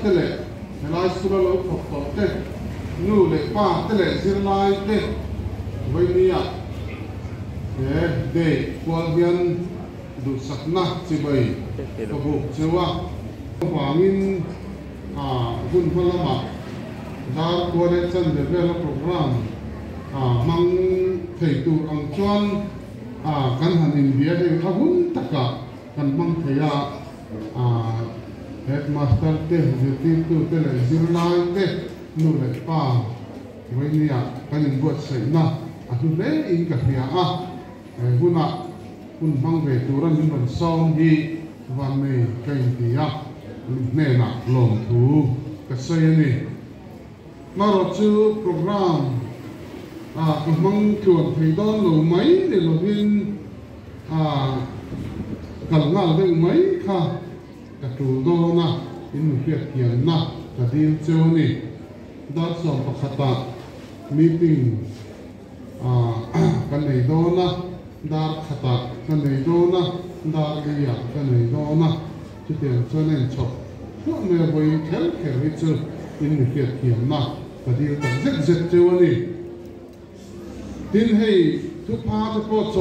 te le lai sura lo phok te nu le pa te le zir lai te với nia để quan viên đủ sạch nát chỉ bày phục vụ chewa hoàng hun phala ma dar kore chan develop program mang thầy tu ang chuan kan han in bia he hun taka kan mang thaya headmaster te jeti tu te le zir lai te nu le pa với nia kan in buat sai na atu le in ka hia huna hun mang về turan min ban song hi van nei kai dia ne na lom thu ka sai ni maro chu program ka mang chuan thei don lo mai le lo hin kal ngal de mai kha ka tu do na in hiat hian na ka dil chu ni dar som pakhata meeting kan nei do na dar khata kan nei do na dar lia kan nei do na chu tiang chu nen chok chu me boi khel khel chu in hiat hian na ka dil tak zet zet chu ni tin hei thu pa te po